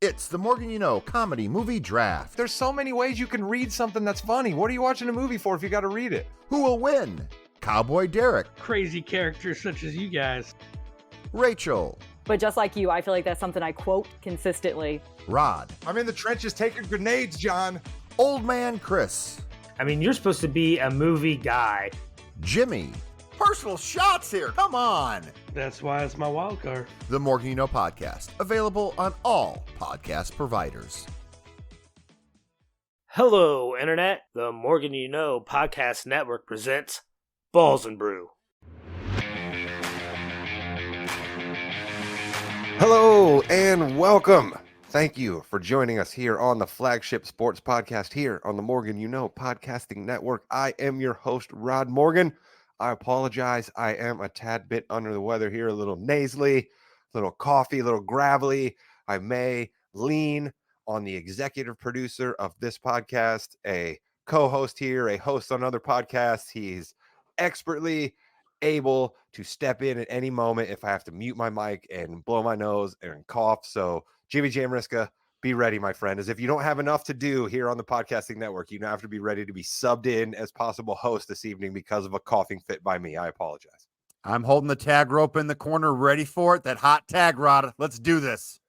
It's the Morgan You Know Comedy Movie Draft. There's so many ways you can read something that's funny. What are you watching a movie for if you got to read it? Who will win? Cowboy Derek. Crazy characters such as you guys. Rachel. But just like you, I feel like that's something I quote consistently. Rod. I'm in the trenches taking grenades, John. Old Man Chris. I mean, you're supposed to be a movie guy. Jimmy. Personal shots here, come on. That's why it's my wild card. The Morgan You Know Podcast, available on all podcast providers. Hello, Internet. The Morgan You Know Podcast Network presents Balls Brew. Hello and welcome. Thank you for joining us here on the flagship sports podcast here on the Morgan You Know Podcasting Network. I am your host, Rod Morgan. I apologize. I am a tad bit under the weather here, a little nasally, a little coffee, a little gravelly. I may lean on the executive producer of this podcast, a co-host here, a host on other podcasts. He's expertly able to step in at any moment if I have to mute my mic and blow my nose and cough. So Jimmy Jamriska, be ready, my friend. As if you don't have enough to do here on the podcasting network, you now have to be ready to be subbed in as possible host this evening because of a coughing fit by me. I apologize. I'm holding the tag rope in the corner, ready for it. That hot tag, Rod. Let's do this.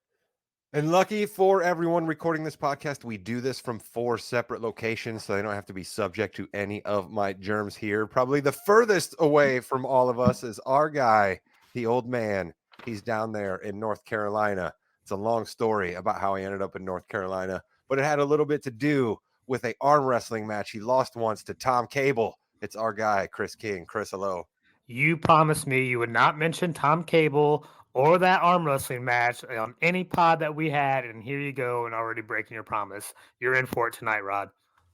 And lucky for everyone recording this podcast, we do this from 4 separate locations, so they don't have to be subject to any of my germs here. Probably the furthest away from all of us is our guy, the old man. He's down there in North Carolina. It's a long story about how he ended up in North Carolina, but it had a little bit to do with an arm wrestling match he lost once to Tom Cable. It's our guy, Chris King. Chris, hello. You promised me you would not mention Tom Cable or that arm wrestling match on any pod that we had, and here you go, and already breaking your promise. You're in for it tonight, Rod.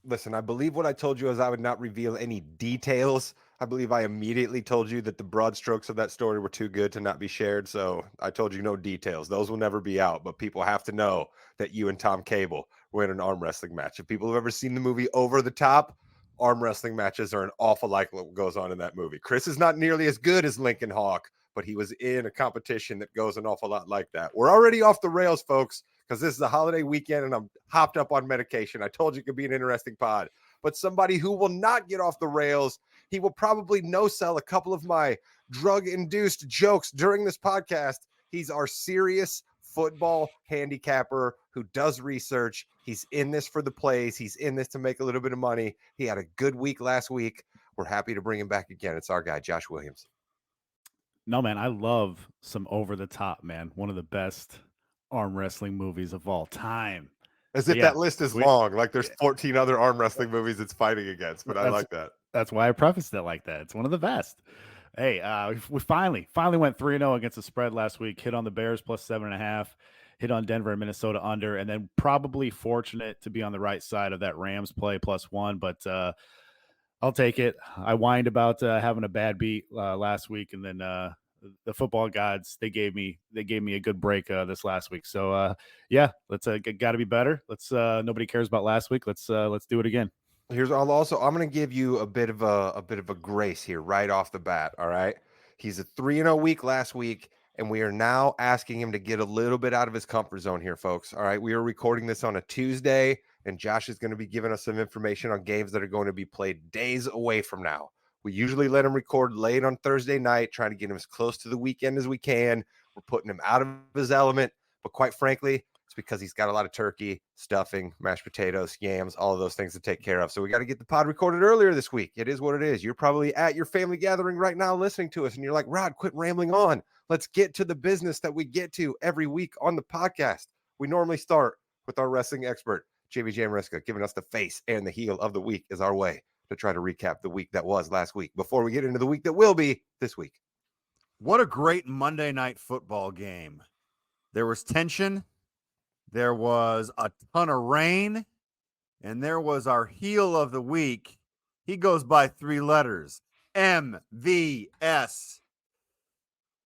Listen, I believe what I told you is I would not reveal any details. I believe I immediately told you that the broad strokes of that story were too good to not be shared. So I told you no details. Those will never be out, but people have to know that you and Tom Cable were in an arm wrestling match. If people have ever seen the movie Over the Top, arm wrestling matches are an awful like what goes on in that movie. Chris is not nearly as good as Lincoln Hawk, but he was in a competition that goes an awful lot like that. We're already off the rails, folks, because this is a holiday weekend and I'm hopped up on medication. I told you it could be an interesting pod. But somebody who will not get off the rails, he will probably no-sell a couple of my drug-induced jokes during this podcast. He's our serious football handicapper who does research. He's in this for the plays. He's in this to make a little bit of money. He had a good week last week. We're happy to bring him back again. It's our guy, Josh Williams. No, man, I love some Over the Top, man. One of the best arm wrestling movies of all time. As if that list is long, like there's 14 other arm wrestling movies it's fighting against, but I like that. That's why I prefaced it like that. It's one of the best. Hey, we finally went 3-0 against the spread last week. Hit on the Bears plus 7.5, hit on Denver and Minnesota under, and then probably fortunate to be on the right side of that Rams play +1, but I'll take it. I whined about having a bad beat last week, and then the football gods they gave me a good break this last week. So yeah, let's got to be better. Let's nobody cares about last week. Let's do it again. I'm going to give you a bit of a grace here right off the bat. All right, he's a 3-0 week last week, and we are now asking him to get a little bit out of his comfort zone here, folks. All right, we are recording this on a Tuesday, and Josh is going to be giving us some information on games that are going to be played days away from now. We usually let him record late on Thursday night, trying to get him as close to the weekend as we can. We're putting him out of his element, but quite frankly, it's because he's got a lot of turkey, stuffing, mashed potatoes, yams, all of those things to take care of. So we got to get the pod recorded earlier this week. It is what it is. You're probably at your family gathering right now listening to us, and you're like, Rod, quit rambling on. Let's get to the business that we get to every week on the podcast. We normally start with our wrestling expert, Jimmy Jamriska, giving us the face and the heel of the week is our way to try to recap the week that was last week before we get into the week that will be this week. What a great Monday night football game. There was tension. There was a ton of rain. And there was our heel of the week. He goes by 3 letters. MVS.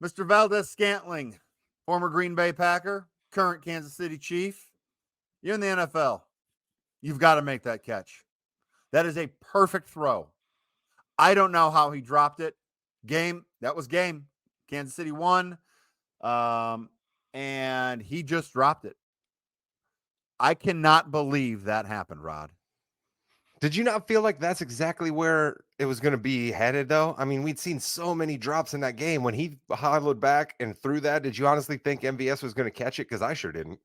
Mr. Valdez-Scantling, former Green Bay Packer, current Kansas City Chief. You're in the NFL. You've got to make that catch. That is a perfect throw. I don't know how he dropped it. That was game. Kansas City won. And he just dropped it. I cannot believe that happened, Rod. Did you not feel like that's exactly where it was going to be headed, though? I mean, we'd seen so many drops in that game. When he hollowed back and threw that, did you honestly think MVS was going to catch it? Because I sure didn't.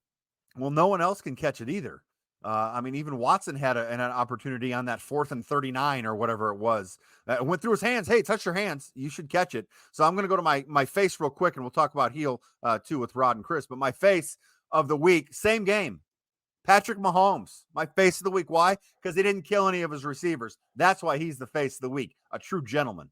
Well, no one else can catch it either. I mean, even Watson had an opportunity on that 4th and 39 or whatever it was. It went through his hands. Hey, touch your hands. You should catch it. So I'm going to go to my face real quick, and we'll talk about heel too with Rod and Chris. But my face of the week, same game. Patrick Mahomes, my face of the week. Why? Because he didn't kill any of his receivers. That's why he's the face of the week. A true gentleman.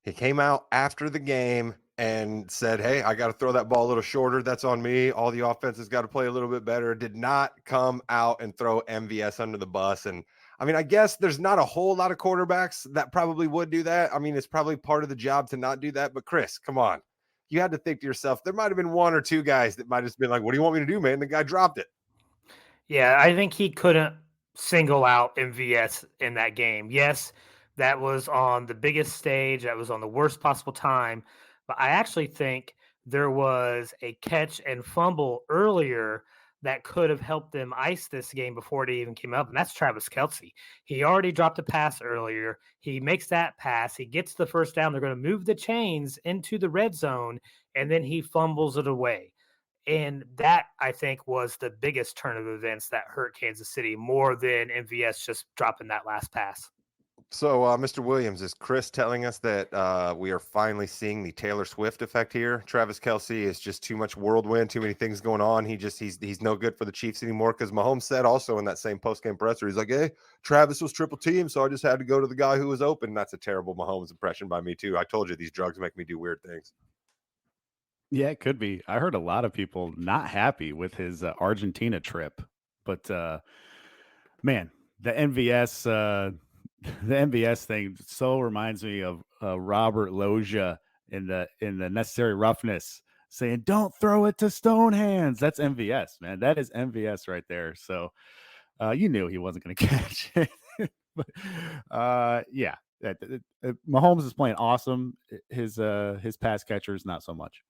He came out after the game and said, hey, I got to throw that ball a little shorter. That's on me. All the offense has got to play a little bit better. Did not come out and throw MVS under the bus. And I mean, I guess there's not a whole lot of quarterbacks that probably would do that. I mean, it's probably part of the job to not do that. But Chris, come on. You had to think to yourself, there might have been 1 or 2 guys that might have been like, what do you want me to do, man? The guy dropped it. Yeah, I think he couldn't single out MVS in that game. Yes, that was on the biggest stage, that was on the worst possible time. But I actually think there was a catch and fumble earlier that could have helped them ice this game before it even came up, and that's Travis Kelce. He already dropped a pass earlier. He makes that pass. He gets the first down. They're going to move the chains into the red zone, and then he fumbles it away. And that, I think, was the biggest turn of events that hurt Kansas City more than MVS just dropping that last pass. So, Mr. Williams, is Chris telling us that we are finally seeing the Taylor Swift effect here? Travis Kelce is just too much whirlwind, too many things going on. He's no good for the Chiefs anymore, because Mahomes said also in that same post-game presser, he's like, hey, Travis was triple team, so I just had to go to the guy who was open. That's a terrible Mahomes impression by me, too. I told you these drugs make me do weird things. Yeah, it could be. I heard a lot of people not happy with his Argentina trip, but man, the MVS the MVS thing so reminds me of Robert Loggia in the Necessary Roughness saying, "Don't throw it to stone hands." That's MVS, man. That is MVS right there. So you knew he wasn't going to catch it. But, yeah, Mahomes is playing awesome. His pass catchers not so much.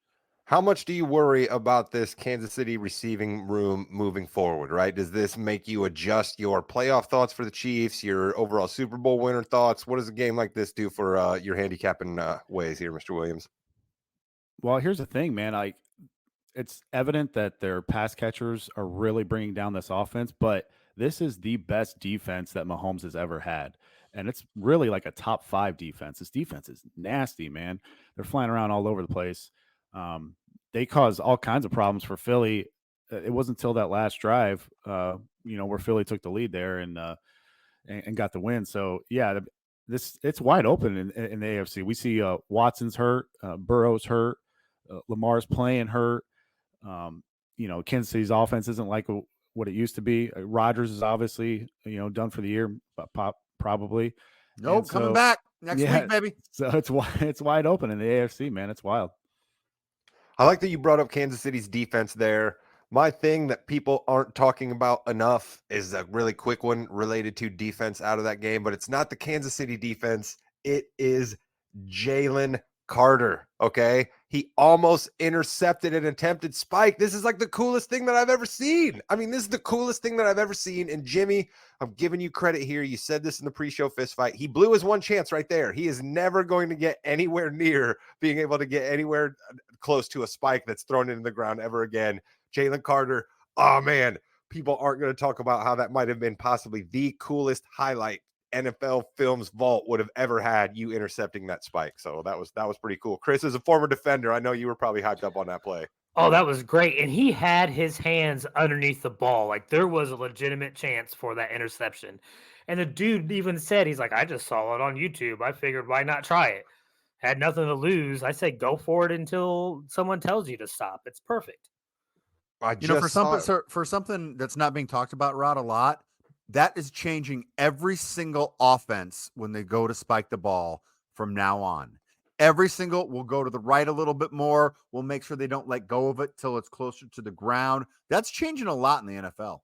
How much do you worry about this Kansas City receiving room moving forward, right? Does this make you adjust your playoff thoughts for the Chiefs, your overall Super Bowl winner thoughts? What does a game like this do for your handicapping ways here, Mr. Williams? Well, here's the thing, man. It's evident that their pass catchers are really bringing down this offense, but this is the best defense that Mahomes has ever had. And it's really like a top 5 defense. This defense is nasty, man. They're flying around all over the place. They caused all kinds of problems for Philly. It wasn't until that last drive, where Philly took the lead there and got the win. So yeah, it's wide open in the AFC. We see Watson's hurt, Burrow's hurt, Lamar's playing hurt. Kansas City's offense isn't like what it used to be. Rodgers is obviously done for the year, probably. Nope, coming back next week, baby. So it's wide open in the AFC, man. It's wild. I like that you brought up Kansas City's defense there. My thing that people aren't talking about enough is a really quick one related to defense out of that game, but it's not the Kansas City defense. It is Jalen Carter, okay? He almost intercepted an attempted spike. This is like the coolest thing that I've ever seen. I mean, this is the coolest thing that I've ever seen. And Jimmy, I'm giving you credit here. You said this in the pre-show fist fight. He blew his one chance right there. He is never going to get anywhere near being able to get anywhere close to a spike that's thrown into the ground ever again. Jalen Carter, oh man, people aren't going to talk about how that might have been possibly the coolest highlight NFL Films vault would have ever had, you intercepting that spike. So that was pretty cool. Chris, as a former defender, I know you were probably hyped up on that play. Oh, that was great. And he had his hands underneath the ball. Like, there was a legitimate chance for that interception. And the dude even said, he's like, I just saw it on YouTube. I figured, why not try it? Had nothing to lose. I say go for it until someone tells you to stop. It's perfect. For something that's not being talked about, Rod, a lot, that is changing every single offense when they go to spike the ball from now on. Every single will go to the right a little bit more. We'll make sure they don't let go of it till it's closer to the ground. That's changing a lot in the NFL.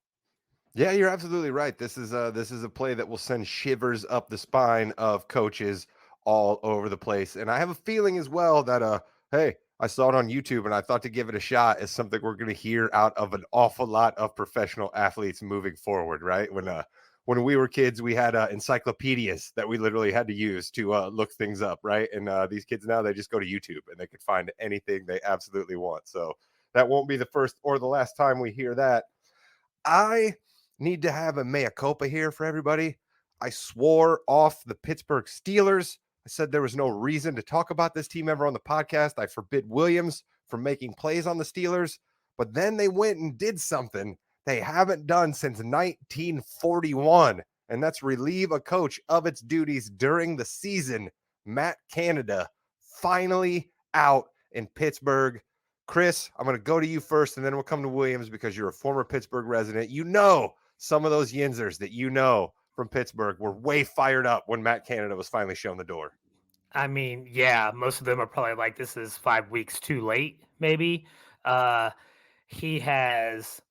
Yeah, you're absolutely right. This is a play that will send shivers up the spine of coaches all over the place. And I have a feeling as well that hey, I saw it on YouTube, and I thought to give it a shot as something we're going to hear out of an awful lot of professional athletes moving forward, right? When we were kids, we had encyclopedias that we literally had to use to look things up, right? And these kids now, they just go to YouTube and they can find anything they absolutely want. So that won't be the first or the last time we hear that. I need to have a mea culpa here for everybody. I swore off the Pittsburgh Steelers. I said there was no reason to talk about this team ever on the podcast. I forbid Williams from making plays on the Steelers, but then they went and did something they haven't done since 1941, and that's relieve a coach of its duties during the season. Matt Canada finally out in Pittsburgh. Chris, I'm going to go to you first, and then we'll come to Williams because you're a former Pittsburgh resident. You know some of those Yinzers that you know from Pittsburgh were way fired up when Matt Canada was finally shown the door. I mean, yeah, most of them are probably like, this is 5 weeks too late, maybe. He has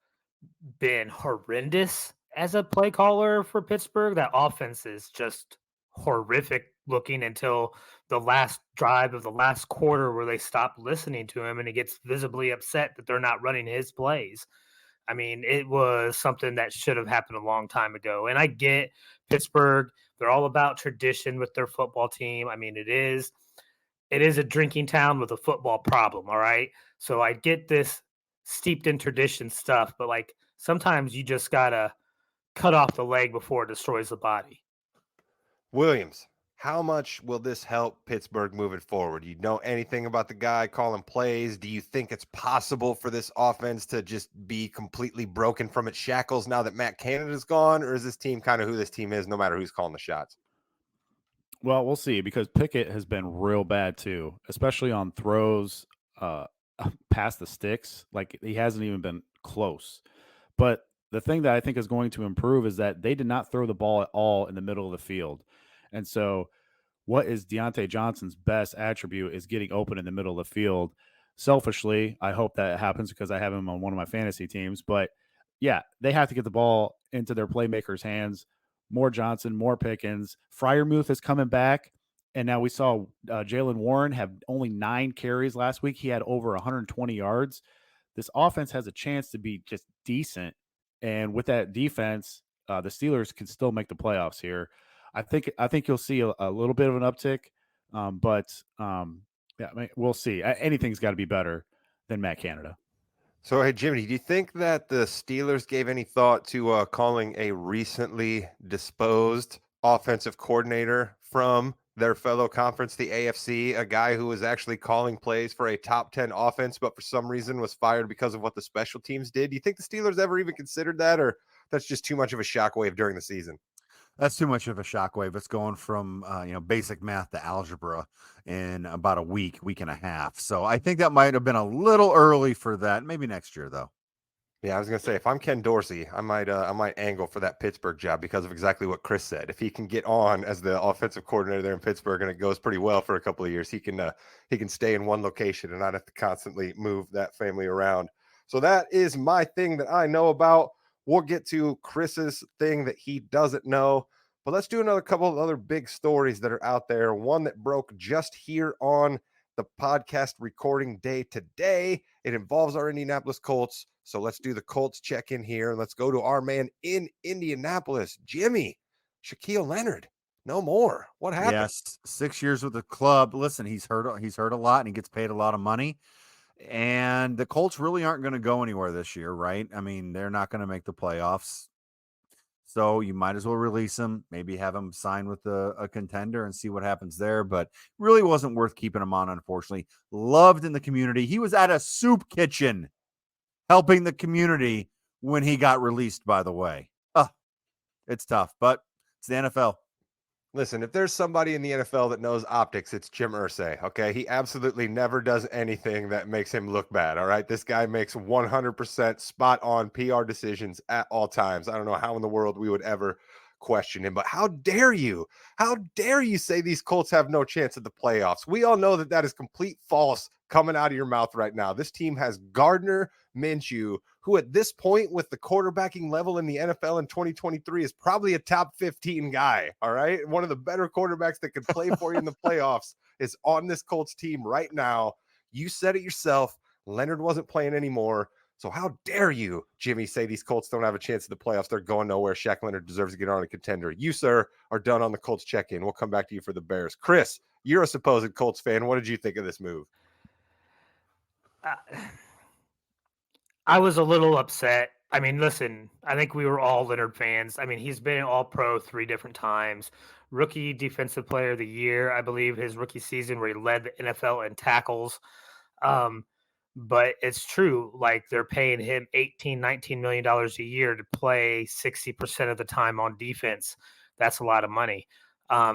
been horrendous as a play caller for Pittsburgh. That offense is just horrific looking until the last drive of the last quarter where they stop listening to him and he gets visibly upset that they're not running his plays. I mean, it was something that should have happened a long time ago. And I get Pittsburgh, they're all about tradition with their football team. I mean, it is a drinking town with a football problem, all right? So I get this steeped in tradition stuff, but like sometimes you just gotta cut off the leg before it destroys the body. Williams, how much will this help Pittsburgh moving forward? You know anything about the guy calling plays? Do you think it's possible for this offense to just be completely broken from its shackles now that Matt Canada's gone? Or is this team kind of who this team is, no matter who's calling the shots? Well, we'll see, because Pickett has been real bad too, especially on throws past the sticks. Like, he hasn't even been close. But the thing that I think is going to improve is that they did not throw the ball at all in the middle of the field. And so what is Deontay Johnson's best attribute is getting open in the middle of the field. Selfishly, I hope that happens because I have him on one of my fantasy teams. But yeah, they have to get the ball into their playmakers' hands. More Johnson, more Pickens. Freiermuth is coming back. And now we saw Jalen Warren have only 9 carries last week. He had over 120 yards. This offense has a chance to be just decent. And with that defense, the Steelers can still make the playoffs here. I think you'll see a little bit of an uptick, yeah, I mean, we'll see. Anything's got to be better than Matt Canada. So, hey, Jimmy, do you think that the Steelers gave any thought to calling a recently disposed offensive coordinator from their fellow conference, the AFC, a guy who was actually calling plays for a top 10 offense, but for some reason was fired because of what the special teams did? Do you think the Steelers ever even considered that, or that's just too much of a shockwave during the season? That's too much of a shockwave. It's going from basic math to algebra in about a week and a half. So I think that might have been a little early for that. Maybe next year, though. Yeah, I was gonna say, if I'm Ken Dorsey, I might angle for that Pittsburgh job because of exactly what Chris said. If he can get on as the offensive coordinator there in Pittsburgh and it goes pretty well for a couple of years, he can stay in one location and not have to constantly move that family around. So that is my thing that I know about. We'll get to Chris's thing that he doesn't know, but let's do another couple of other big stories that are out there. One that broke just here on the podcast recording day today. It involves our Indianapolis Colts. So let's do the Colts check-in here, and let's go to our man in Indianapolis, Jimmy. Shaquille Leonard, no more. What happened? Yes, 6 years with the club. Listen, he's hurt a lot, and he gets paid a lot of money. And the Colts really aren't going to go anywhere this year, right? I mean, they're not going to make the playoffs. So you might as well release him, maybe have him sign with a contender and see what happens there. But really wasn't worth keeping him on, unfortunately. Loved in the community. He was at a soup kitchen helping the community when he got released, by the way. It's tough, but it's the NFL. Listen, if there's somebody in the NFL that knows optics, it's Jim Irsay, okay? He absolutely never does anything that makes him look bad, all right? This guy makes 100% spot-on PR decisions at all times. I don't know how in the world we would ever question him, but how dare you? How dare you say these Colts have no chance at the playoffs? We all know that that is complete false coming out of your mouth right now. This team has Gardner Minshew, who at this point with the quarterbacking level in the NFL in 2023 is probably a top 15 guy, all right? One of the better quarterbacks that could play for you in the playoffs is on this Colts team right now. You said it yourself. Leonard wasn't playing anymore. So how dare you, Jimmy, say these Colts don't have a chance at the playoffs? They're going nowhere. Shaq Leonard deserves to get on a contender. You, sir, are done on the Colts check-in. We'll come back to you for the Bears. Chris, you're a supposed Colts fan. What did you think of this move? I was a little upset. I mean, listen, I think we were all Leonard fans. I mean, he's been an all pro 3 different times. Rookie defensive player of the year, I believe his rookie season where he led the NFL in tackles. But it's true. Like they're paying him $18-19 million a year to play 60% of the time on defense. That's a lot of money.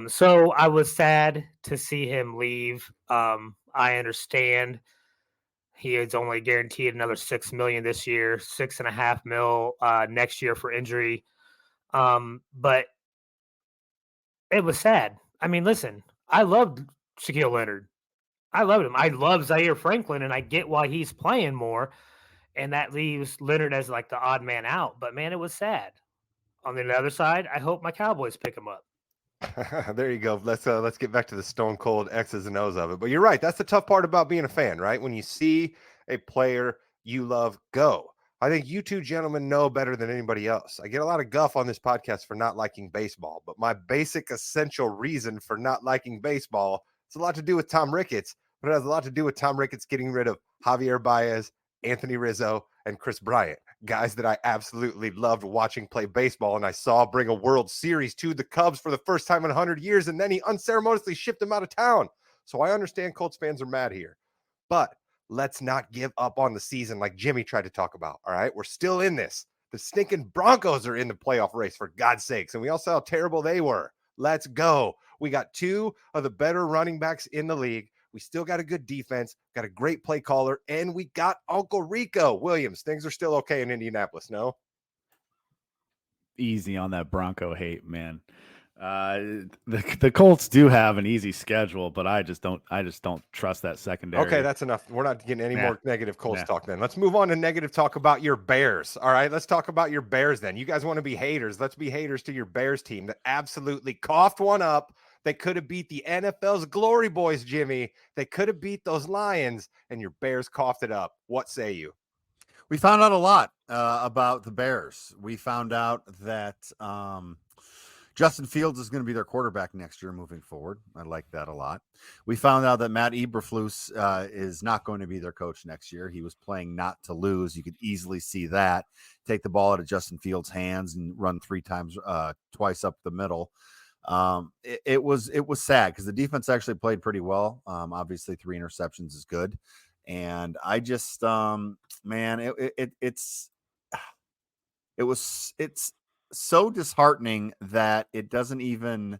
So I was sad to see him leave. I understand he is only guaranteed another $6 million this year, $6.5 million next year for injury. But it was sad. I mean, listen, I loved Shaquille Leonard. I loved him. I love Zaire Franklin, and I get why he's playing more, and that leaves Leonard as like the odd man out. But man, it was sad. On the other side, I hope my Cowboys pick him up. There you go. Let's get back to the stone cold X's and O's of it. But you're right. That's the tough part about being a fan, right? When you see a player you love go. I think you two gentlemen know better than anybody else. I get a lot of guff on this podcast for not liking baseball, but my basic essential reason for not liking baseball has a lot to do with Tom Ricketts, but it has a lot to do with Tom Ricketts getting rid of Javier Baez, Anthony Rizzo, and Chris Bryant, guys that I absolutely loved watching play baseball, and I saw bring a World Series to the Cubs for the first time in 100 years, and then he unceremoniously shipped them out of town. So I understand Colts fans are mad here, but let's not give up on the season like Jimmy tried to talk about, all right? We're still in this. The stinking Broncos are in the playoff race, for God's sakes, and we all saw how terrible they were. Let's go. We got 2 of the better running backs in the league. We still got a good defense, got a great play caller, and we got Uncle Rico Williams. Things are still okay in Indianapolis, no? Easy on that Bronco hate, man. The Colts do have an easy schedule, but I just don't trust that secondary. Okay, that's enough. We're not getting any more negative Colts Nah. talk then. Let's move on to negative talk about your Bears. All right, let's talk about your Bears then. You guys want to be haters. Let's be haters to your Bears team that absolutely coughed one up. They could have beat the NFL's glory boys, Jimmy. They could have beat those Lions, and your Bears coughed it up. What say you? We found out a lot about the Bears. We found out that Justin Fields is going to be their quarterback next year moving forward. I like that a lot. We found out that Matt Eberflus is not going to be their coach next year. He was playing not to lose. You could easily see that. Take the ball out of Justin Fields' hands and run twice up the middle. It was sad because the defense actually played pretty well. Obviously 3 interceptions is good. And I just, man, it's so disheartening that it doesn't even,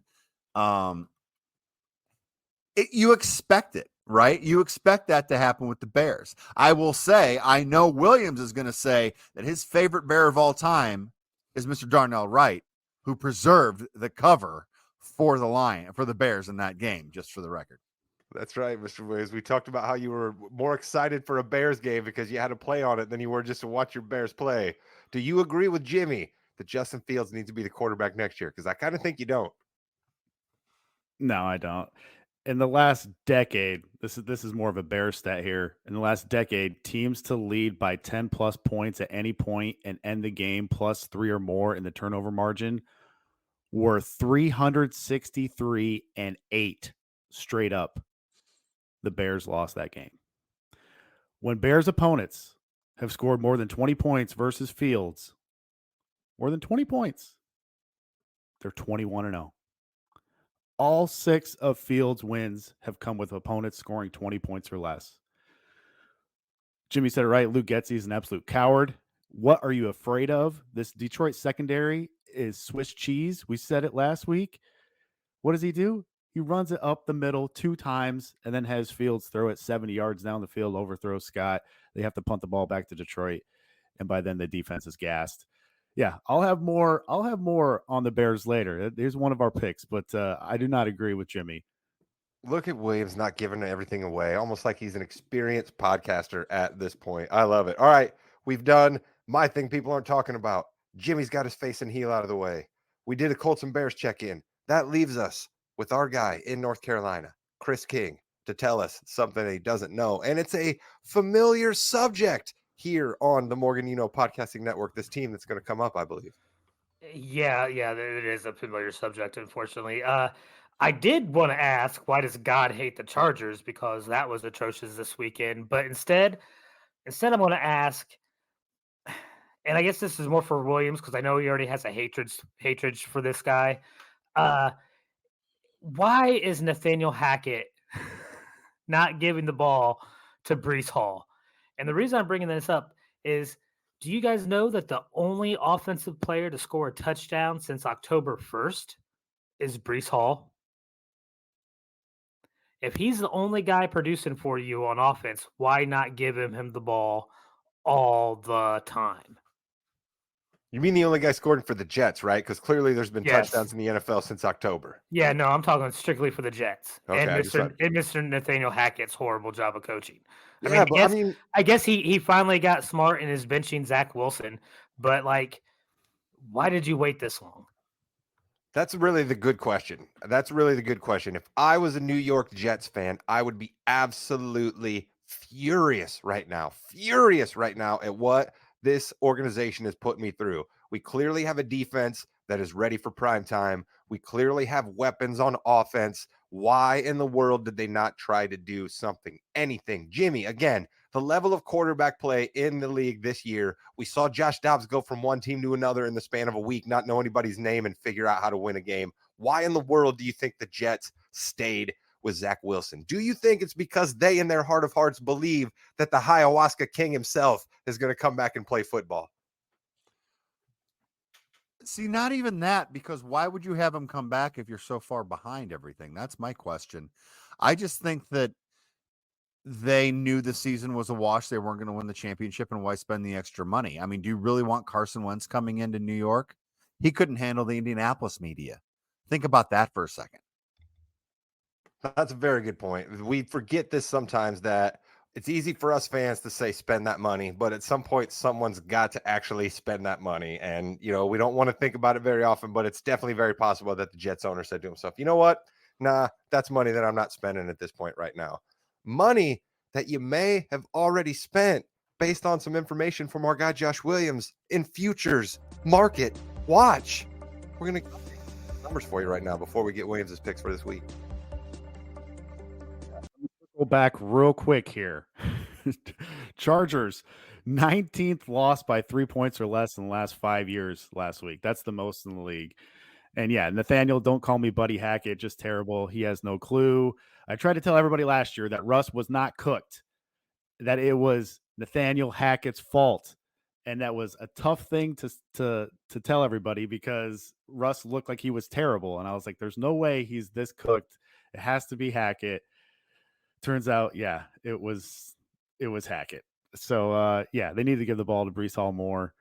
you expect it, right? You expect that to happen with the Bears. I will say, I know Williams is going to say that his favorite Bear of all time is Mr. Darnell Wright, who preserved the cover for the Bears in that game, just for the record. That's right, Mr. Williams. We talked about how you were more excited for a Bears game because you had to play on it than you were just to watch your Bears play. Do you agree with Jimmy that Justin Fields needs to be the quarterback next year? Because I kind of think you don't. No, I don't. In the last decade, this is more of a Bear stat here. In the last decade, teams to lead by 10 plus points at any point and end the game plus 3 or more in the turnover margin were 363-8 straight up. The Bears lost that game. When Bears opponents have scored more than 20 points versus Fields, more than 20 points, they're 21-0. All 6 of Fields' wins have come with opponents scoring 20 points or less. Jimmy said it right. Luke Getsy is an absolute coward. What are you afraid of? This Detroit secondary is Swiss cheese. We said it last week. What does he do? He runs it up the middle 2 times and then has Fields throw it 70 yards down the field, overthrows Scott. They have to punt the ball back to Detroit, and by then the defense is gassed. Yeah, I'll have more on the Bears later. Here's one of our picks, but I do not agree with Jimmy. Look at Williams not giving everything away, almost like he's an experienced podcaster at this point. I love it. All right, we've done my thing people aren't talking about. Jimmy's got his face and heel out of the way. We did a Colts and Bears check-in. That leaves us with our guy in North Carolina, Chris King, to tell us something that he doesn't know. And it's a familiar subject here on the Morgan Podcasting Network, this team that's going to come up, I believe. Yeah, it is a familiar subject, unfortunately. I did want to ask, why does God hate the Chargers? Because that was atrocious this weekend. But instead I'm going to ask, and I guess this is more for Williams because I know he already has a hatred for this guy. Why is Nathaniel Hackett not giving the ball to Brees Hall? And the reason I'm bringing this up is, do you guys know that the only offensive player to score a touchdown since October 1st is Brees Hall? If he's the only guy producing for you on offense, why not give him the ball all the time? You mean the only guy scoring for the Jets, right? Because clearly there's been Yes. touchdowns in the NFL since October. Yeah, no, I'm talking strictly for the Jets Okay, and I just Mr. Nathaniel Hackett's horrible job of coaching. Yeah, I guess he finally got smart and is benching Zach Wilson, but like, why did you wait this long? That's really the good question. If I was a New York Jets fan, I would be absolutely furious right now at what this organization has put me through. We clearly have a defense that is ready for prime time. We clearly have weapons on offense. Why in the world did they not try to do something, anything? Jimmy, again, the level of quarterback play in the league this year, we saw Josh Dobbs go from one team to another in the span of a week, not know anybody's name and figure out how to win a game. Why in the world do you think the Jets stayed with Zach Wilson? Do you think it's because they, in their heart of hearts, believe that the ayahuasca king himself is going to come back and play football? See, not even that, because why would you have him come back if you're so far behind everything? That's my question. I just think that they knew the season was a wash. They weren't going to win the championship, and why spend the extra money? I mean, do you really want Carson Wentz coming into New York? He couldn't handle the Indianapolis media. Think about that for a second. That's a very good point. We forget this sometimes, that it's easy for us fans to say spend that money, but at some point someone's got to actually spend that money. And, we don't want to think about it very often, but it's definitely very possible that the Jets owner said to himself, you know what? Nah, that's money that I'm not spending at this point right now. Money that you may have already spent based on some information from our guy Josh Williams in futures market watch. We're going to numbers for you right now before we get Williams's picks for this week. Go back real quick here. Chargers, 19th loss by 3 points or less in the last 5 years last week. That's the most in the league. And yeah, Nathaniel, don't call me Buddy Hackett, just terrible. He has no clue. I tried to tell everybody last year that Russ was not cooked, that it was Nathaniel Hackett's fault. And that was a tough thing to tell everybody, because Russ looked like he was terrible. And I was like, there's no way he's this cooked. It has to be Hackett. Turns out, yeah, it was Hackett. So they need to give the ball to Brees Hall more.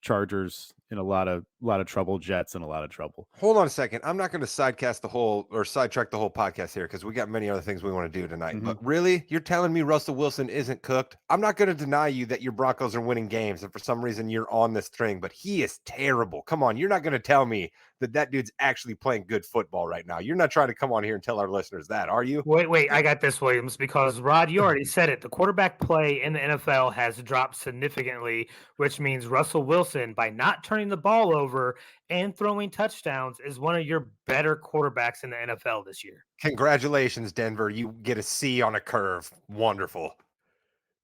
Chargers in a lot of trouble. Jets in a lot of trouble. Hold on a second. I'm not going to sidetrack the whole podcast here, because we got many other things we want to do tonight. Mhm. But really, you're telling me Russell Wilson isn't cooked? I'm not going to deny you that your Broncos are winning games, and for some reason you're on this string, but he is terrible. Come on, you're not going to tell me that dude's actually playing good football right now. You're not trying to come on here and tell our listeners that, are you? Wait, I got this, Williams, because Rod, you already said it. The quarterback play in the NFL has dropped significantly, which means Russell Wilson, by not turning the ball over and throwing touchdowns, is one of your better quarterbacks in the NFL this year. Congratulations, Denver. You get a C on a curve. Wonderful.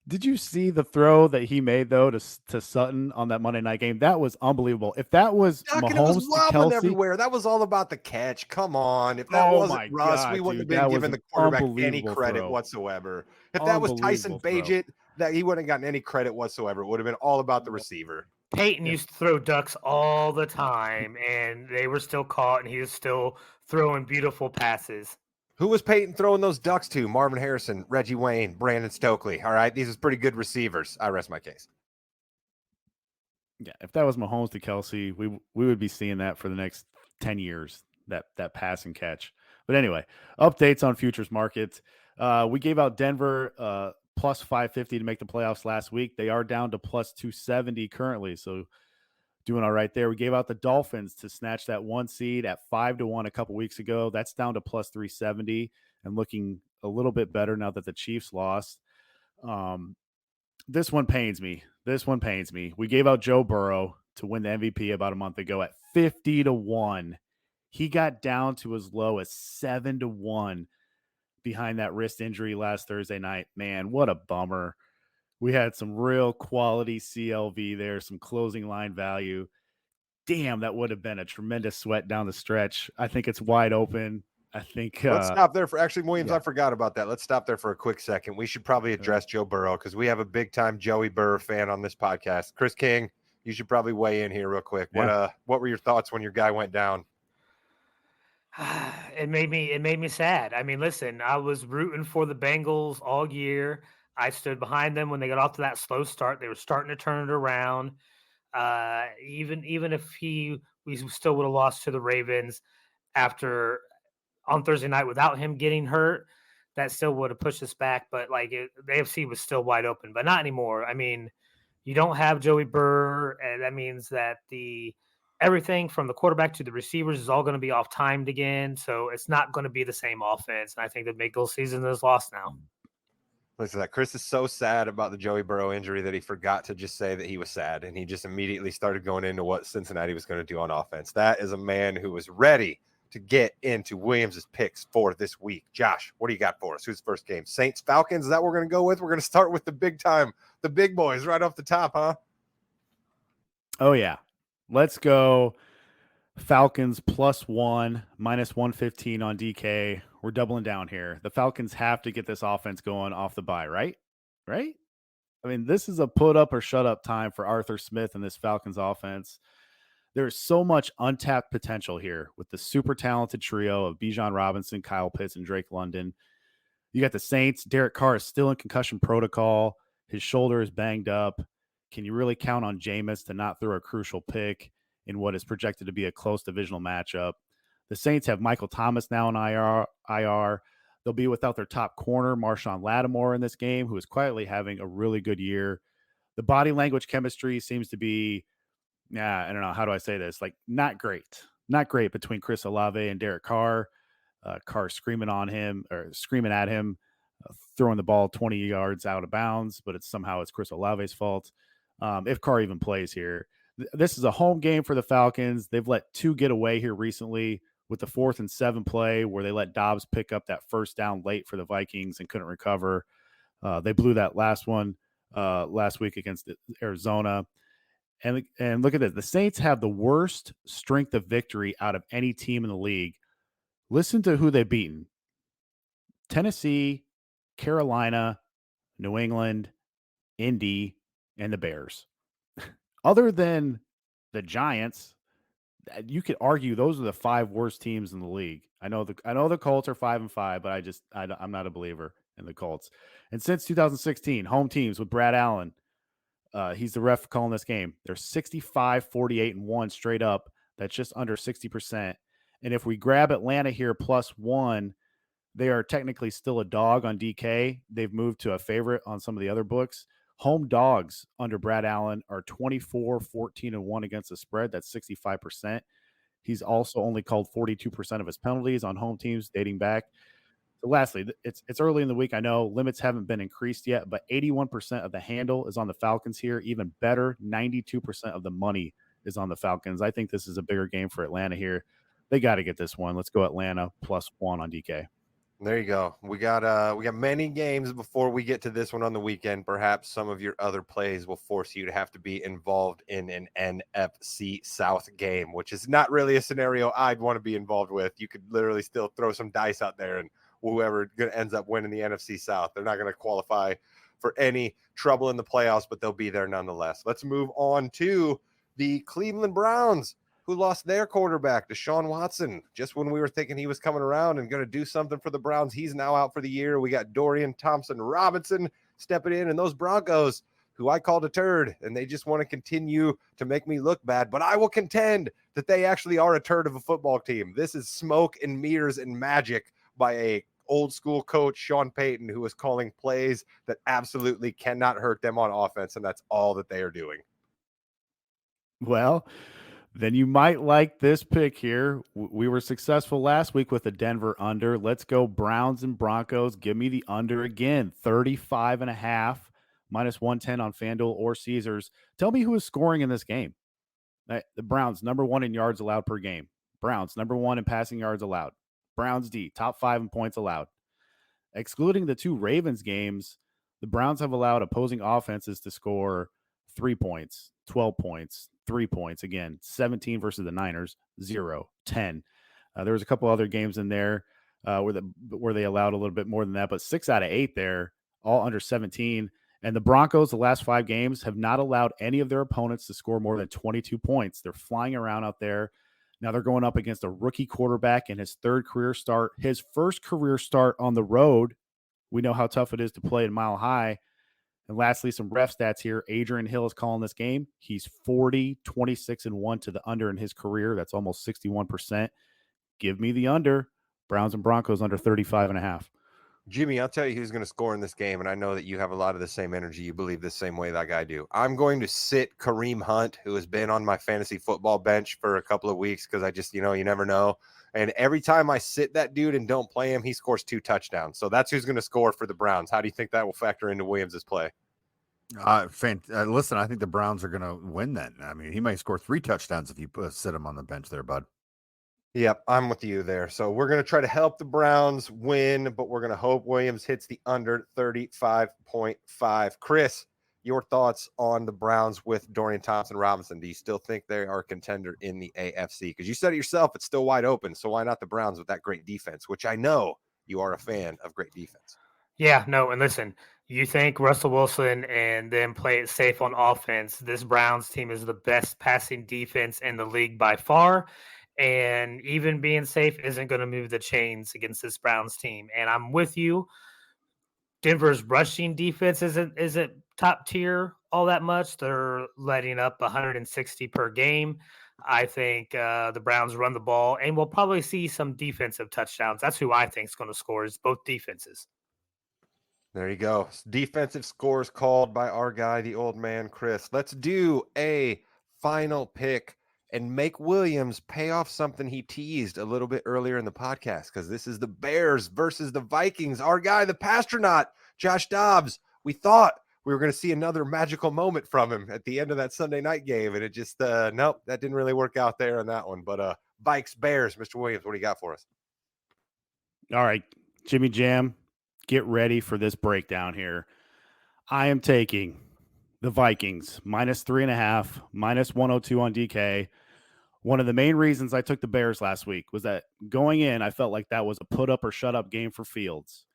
Did you see the throw that he made, though, to Sutton on that Monday night game? That was unbelievable. If that was It was Mahomes to wobbling Kelce, everywhere. That was all about the catch. Come on. If that wasn't Russ, we wouldn't have been giving the quarterback any credit whatsoever. If that was Tyson Bagent, that he wouldn't have gotten any credit whatsoever. It would have been all about the receiver. Peyton used to throw ducks all the time, and they were still caught, and he was still throwing beautiful passes. Who was Peyton throwing those ducks to? Marvin Harrison, Reggie Wayne, Brandon Stokely. All right, these are pretty good receivers. I rest my case. Yeah, if that was Mahomes to Kelce, we would be seeing that for the next 10 years, that pass and catch. But anyway, updates on futures markets. We gave out Denver plus 550 to make the playoffs last week. They are down to plus 270 currently, so doing all right there. We gave out the Dolphins to snatch that 1 seed at 5-1 a couple weeks ago. That's down to plus 370. and looking a little bit better now that the Chiefs lost. This one pains me. We gave out Joe Burrow to win the MVP about a month ago at 50-1. He got down to as low as 7-1 behind that wrist injury last Thursday night. Man, what a bummer. We had some real quality CLV there, some closing line value. Damn, that would have been a tremendous sweat down the stretch. I think it's wide open. I think let's stop there for actually, Williams. yeah. I forgot about that. Let's stop there for a quick second. We should probably address Joe Burrow because we have a big time Joey Burrow fan on this podcast. Chris King, you should probably weigh in here real quick. Yeah. What were your thoughts when your guy went down? It made me sad. I mean, listen, I was rooting for the Bengals all year. I stood behind them when they got off to that slow start. They were starting to turn it around. Even if we still would have lost to the Ravens after on Thursday night without him getting hurt, that still would have pushed us back. But the AFC was still wide open, but not anymore. I mean, you don't have Joey Burr, and that means that everything from the quarterback to the receivers is all going to be off timed again. So it's not going to be the same offense. And I think the Bengals season is lost now. Listen to that. Chris is so sad about the Joey Burrow injury that he forgot to just say that he was sad. And he just immediately started going into what Cincinnati was going to do on offense. That is a man who was ready to get into Williams's picks for this week. Josh, what do you got for us? Who's first game? Saints, Falcons? Is that what we're going to go with? We're going to start with the big time, the big boys right off the top, huh? Oh, yeah. Let's go Falcons +1, -115 on DK. We're doubling down here. The Falcons have to get this offense going off the bye, right? Right? I mean, this is a put up or shut up time for Arthur Smith and this Falcons offense. There's so much untapped potential here with the super talented trio of Bijan Robinson, Kyle Pitts, and Drake London. You got the Saints. Derek Carr is still in concussion protocol. His shoulder is banged up. Can you really count on Jameis to not throw a crucial pick in what is projected to be a close divisional matchup? The Saints have Michael Thomas now in IR. They'll be without their top corner, Marshawn Lattimore, in this game, who is quietly having a really good year. The body language chemistry seems to be, I don't know, how do I say this? Not great. Not great between Chris Olave and Derek Carr. Carr screaming at him, throwing the ball 20 yards out of bounds, but somehow it's Chris Olave's fault. If Carr even plays here. This is a home game for the Falcons. They've let 2 get away here recently with the 4th and 7 play where they let Dobbs pick up that first down late for the Vikings and couldn't recover. They blew that last one last week against Arizona. And look at this. The Saints have the worst strength of victory out of any team in the league. Listen to who they've beaten. Tennessee, Carolina, New England, Indy, and the Bears. Other than the Giants, you could argue those are the 5 worst teams in the league. I know the Colts are 5-5, but I'm not a believer in the Colts. And since 2016, home teams with Brad Allen, he's the ref calling this game. They're 65-48-1 straight up. That's just under 60%. And if we grab Atlanta here +1, they are technically still a dog on DK. They've moved to a favorite on some of the other books. Home dogs under Brad Allen are 24-14-1 against the spread. That's 65%. He's also only called 42% of his penalties on home teams dating back. So lastly, it's early in the week. I know limits haven't been increased yet, but 81% of the handle is on the Falcons here. Even better, 92% of the money is on the Falcons. I think this is a bigger game for Atlanta here. They got to get this one. Let's go Atlanta +1 on DK. There you go. We got many games before we get to this one on the weekend. Perhaps some of your other plays will force you to have to be involved in an NFC South game, which is not really a scenario I'd want to be involved with. You could literally still throw some dice out there, and whoever ends up winning the NFC South, they're not going to qualify for any trouble in the playoffs, but they'll be there nonetheless. Let's move on to the Cleveland Browns, who lost their quarterback, Deshaun Watson, just when we were thinking he was coming around and going to do something for the Browns. He's now out for the year. We got Dorian Thompson-Robinson stepping in, and those Broncos, who I called a turd, and they just want to continue to make me look bad. But I will contend that they actually are a turd of a football team. This is smoke and mirrors and magic by a old school coach, Sean Payton, who is calling plays that absolutely cannot hurt them on offense, and that's all that they are doing. Well, Then you might like this pick here. We were successful last week with the Denver under. Let's go Browns and Broncos. Give me the under again. 35.5 minus 110 on FanDuel or Caesars. Tell me who is scoring in this game. The Browns, number 1 in yards allowed per game. Browns, number 1 in passing yards allowed. Browns D, top 5 in points allowed. Excluding the 2 Ravens games, the Browns have allowed opposing offenses to score 3 points, 12 points, 3 points. Again, 17 versus the Niners, 0, 10. There was a couple other games in there where they allowed a little bit more than that, but 6 out of 8 there, all under 17. And the Broncos, the last 5 games, have not allowed any of their opponents to score more than 22 points. They're flying around out there. Now they're going up against a rookie quarterback in his 3rd career start, his 1st career start on the road. We know how tough it is to play in Mile High. And lastly, some ref stats here. Adrian Hill is calling this game. He's 40, 26, and 1 to the under in his career. That's almost 61%. Give me the under. Browns and Broncos under 35.5. Jimmy, I'll tell you who's going to score in this game, and I know that you have a lot of the same energy. You believe the same way like I do. I'm going to sit Kareem Hunt, who has been on my fantasy football bench for a couple of weeks because I just, you never know. And every time I sit that dude and don't play him, he scores 2 touchdowns. So that's who's going to score for the Browns. How do you think that will factor into Williams' play? Listen, I think the Browns are going to win then. I mean, he may score 3 touchdowns if you sit him on the bench there, bud. Yep, I'm with you there. So we're going to try to help the Browns win, but we're going to hope Williams hits the under 35.5. Chris, your thoughts on the Browns with Dorian Thompson-Robinson? Do you still think they are a contender in the AFC? Because you said it yourself, it's still wide open. So why not the Browns with that great defense, which I know you are a fan of great defense? Yeah, no, and listen, you think Russell Wilson and them play it safe on offense. This Browns team is the best passing defense in the league by far. And even being safe isn't going to move the chains against this Browns team. And I'm with you. Denver's rushing defense isn't top tier all that much. They're letting up 160 per game. I think the Browns run the ball, and we'll probably see some defensive touchdowns. That's who I think is going to score, is both defenses. There you go. Defensive scores called by our guy, the old man, Chris. Let's do a final pick and make Williams pay off something he teased a little bit earlier in the podcast, because this is the Bears versus the Vikings. Our guy, the Pastronaut, Josh Dobbs. We thought we were going to see another magical moment from him at the end of that Sunday night game, and it just, nope, that didn't really work out there on that one. But Vikes, Bears, Mr. Williams, what do you got for us? All right, Jimmy Jam, get ready for this breakdown here. I am taking the Vikings minus 3.5, minus 102 on DK. One of the main reasons I took the Bears last week was that going in, I felt like that was a put up or shut up game for Fields.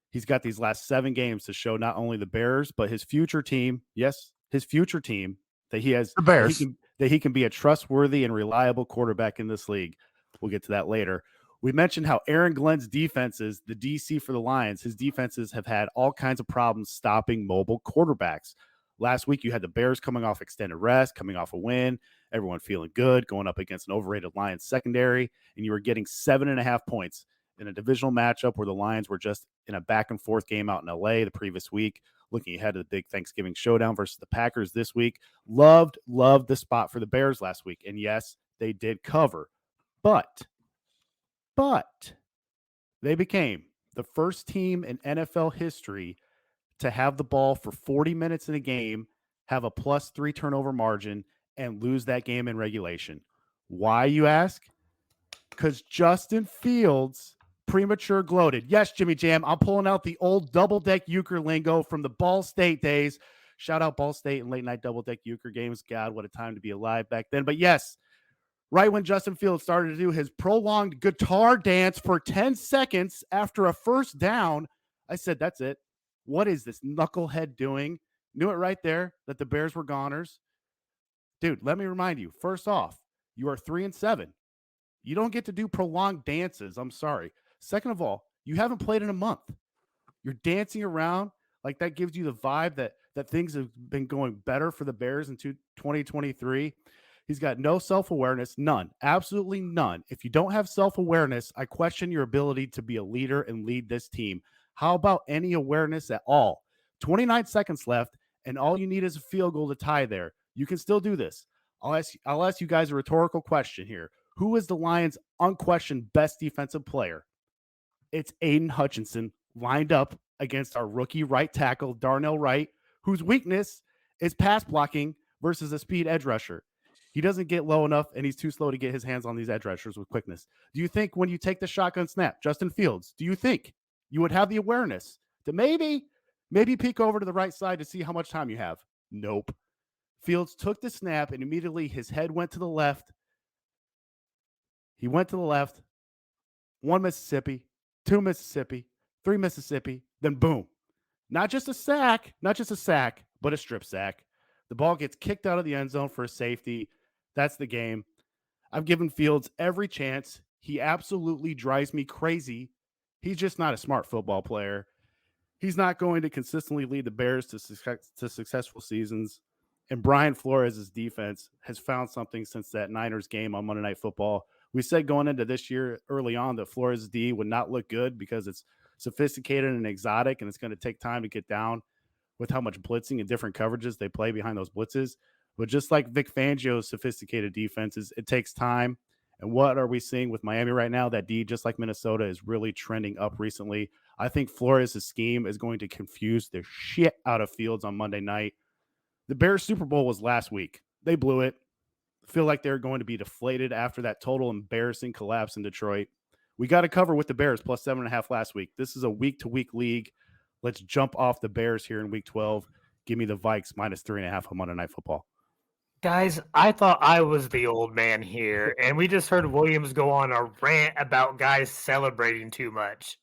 He's got these last 7 games to show not only the Bears, but his future team. Yes, his future team, that he has The Bears. that he can be a trustworthy and reliable quarterback in this league. We'll get to that later. We mentioned how Aaron Glenn's defenses, the DC for the Lions, his defenses have had all kinds of problems stopping mobile quarterbacks. Last week, you had the Bears coming off extended rest, coming off a win, everyone feeling good, going up against an overrated Lions secondary, and you were getting 7.5 points in a divisional matchup where the Lions were just in a back-and-forth game out in LA the previous week, looking ahead to the big Thanksgiving showdown versus the Packers this week. Loved the spot for the Bears last week, and yes, they did cover, but they became the first team in NFL history to have the ball for 40 minutes in a game, have a +3 turnover margin, and lose that game in regulation. Why, you ask? Because Justin Fields premature gloated. Yes, Jimmy Jam, I'm pulling out the old double-deck euchre lingo from the Ball State days. Shout out Ball State and late-night double-deck euchre games. God, what a time to be alive back then. But yes, right when Justin Fields started to do his prolonged guitar dance for 10 seconds after a first down, I said, that's it. What is this knucklehead doing? Knew it right there that the Bears were goners. Dude, let me remind you, first off, you are 3-7. You don't get to do prolonged dances. I'm sorry. Second of all, you haven't played in a month. You're dancing around like that gives you the vibe that things have been going better for the Bears in 2023. He's got no self-awareness, none, absolutely none. If you don't have self-awareness, I question your ability to be a leader and lead this team. How about any awareness at all? 29 seconds left, and all you need is a field goal to tie there. You can still do this. I'll ask you guys a rhetorical question here. Who is the Lions' unquestioned best defensive player? It's Aiden Hutchinson lined up against our rookie right tackle, Darnell Wright, whose weakness is pass blocking versus a speed edge rusher. He doesn't get low enough, and he's too slow to get his hands on these edge rushers with quickness. Do you think when you take the shotgun snap, Justin Fields, do you think you would have the awareness to maybe peek over to the right side to see how much time you have? Nope. Fields took the snap, and immediately his head went to the left. He went to the left. 1 Mississippi, 2 Mississippi, 3 Mississippi, then boom. Not just a sack, but a strip sack. The ball gets kicked out of the end zone for a safety. That's the game. I've given Fields every chance. He absolutely drives me crazy. He's just not a smart football player. He's not going to consistently lead the Bears to successful seasons. And Brian Flores' defense has found something since that Niners game on Monday Night Football. We said going into this year early on that Flores' D would not look good because it's sophisticated and exotic, and it's going to take time to get down with how much blitzing and different coverages they play behind those blitzes. But just like Vic Fangio's sophisticated defenses, it takes time. And what are we seeing with Miami right now? That D, just like Minnesota, is really trending up recently. I think Flores' scheme is going to confuse the shit out of Fields on Monday night. The Bears Super Bowl was last week. They blew it. Feel like they're going to be deflated after that total embarrassing collapse in Detroit. We got to cover with the Bears plus 7.5 last week. This is a week-to-week league. Let's jump off the Bears here in week 12. Give me the Vikes minus 3.5 on Monday Night Football. Guys, I thought I was the old man here, and we just heard Williams go on a rant about guys celebrating too much.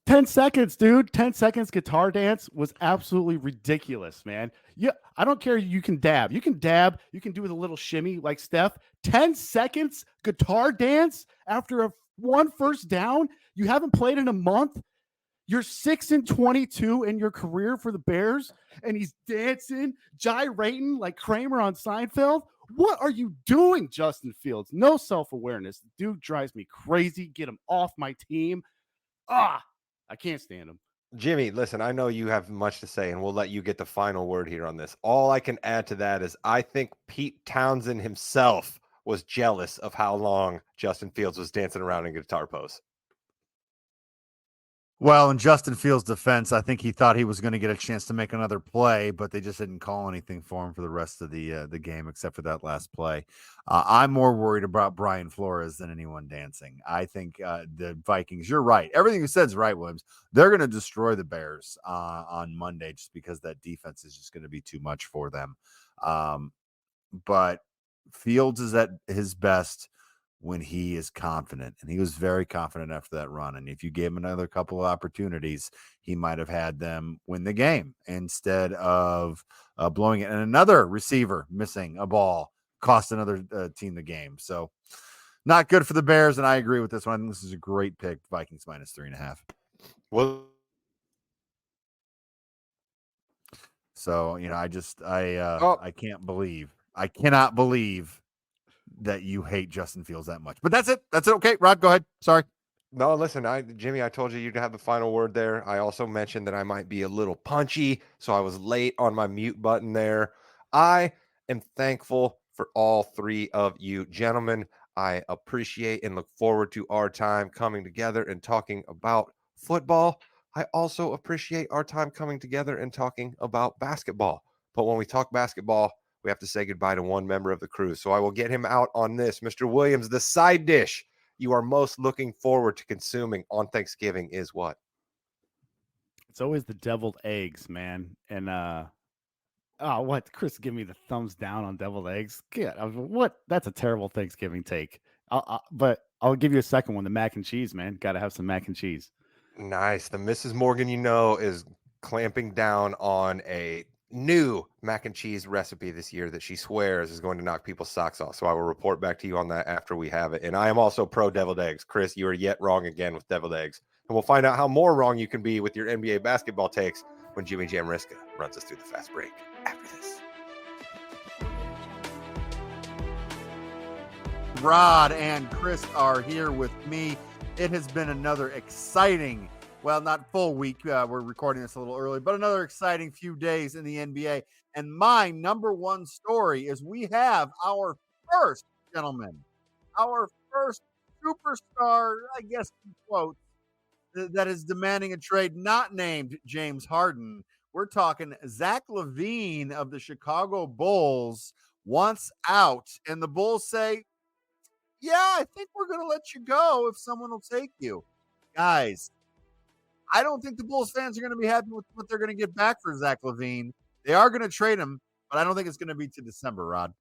10 seconds, dude. 10 seconds guitar dance was absolutely ridiculous, man. Yeah, I don't care. You can dab. You can do with a little shimmy like Steph. 10 seconds guitar dance after one first down. You haven't played in a month. You're 6-22 in your career for the Bears, and he's dancing, gyrating like Kramer on Seinfeld. What are you doing, Justin Fields? No self-awareness. The dude drives me crazy. Get him off my team. I can't stand him. Jimmy, listen, I know you have much to say, and we'll let you get the final word here on this. All I can add to that is I think Pete Townsend himself was jealous of how long Justin Fields was dancing around in guitar pose. Well, in Justin Fields' defense, I think he thought he was going to get a chance to make another play, but they just didn't call anything for him for the rest of the game, except for that last play. I'm more worried about Brian Flores than anyone dancing. I think the Vikings, you're right. Everything you said is right, Williams. They're going to destroy the Bears on Monday just because that defense is just going to be too much for them. But Fields is at his best when he is confident, and he was very confident after that run. And if you gave him another couple of opportunities, he might have had them win the game instead of blowing it. And another receiver missing a ball cost another team the game. So not good for the Bears. And I agree with this one. I think this is a great pick. Vikings minus 3.5. Well, so, I cannot believe that you hate Justin Fields that much. But that's it. Okay, Rod, go ahead. Sorry. No, listen, Jimmy, I told you you'd have the final word there. I also mentioned that I might be a little punchy, so I was late on my mute button there. I am thankful for all three of you gentlemen. I appreciate and look forward to our time coming together and talking about football. I also appreciate our time coming together and talking about basketball. But when we talk basketball, we have to say goodbye to one member of the crew. So I will get him out on this. Mr. Williams, the side dish you are most looking forward to consuming on Thanksgiving is what? It's always the deviled eggs, man. And what? Chris, give me the thumbs down on deviled eggs. Good. What? That's a terrible Thanksgiving take. But I'll give you a second one. The mac and cheese, man. Got to have some mac and cheese. Nice. The Mrs. Morgan, is clamping down on a new mac and cheese recipe this year that she swears is going to knock people's socks off. So I will report back to you on that after we have it. And I am also pro deviled eggs. Chris, you are yet wrong again with deviled eggs. And we'll find out how more wrong you can be with your NBA basketball takes when Jimmy Jamriska runs us through the fast break after this. Rod and Chris are here with me. It has been another exciting well, not full week. We're recording this a little early, but another exciting few days in the NBA. And my number one story is we have our first, gentlemen, our first superstar, I guess, in quotes, that is demanding a trade, not named James Harden. We're talking Zach Lavine of the Chicago Bulls wants out. And the Bulls say, yeah, I think we're going to let you go if someone will take you. Guys, I don't think the Bulls fans are going to be happy with what they're going to get back for Zach Lavine. They are going to trade him, but I don't think it's going to be to December, Rod.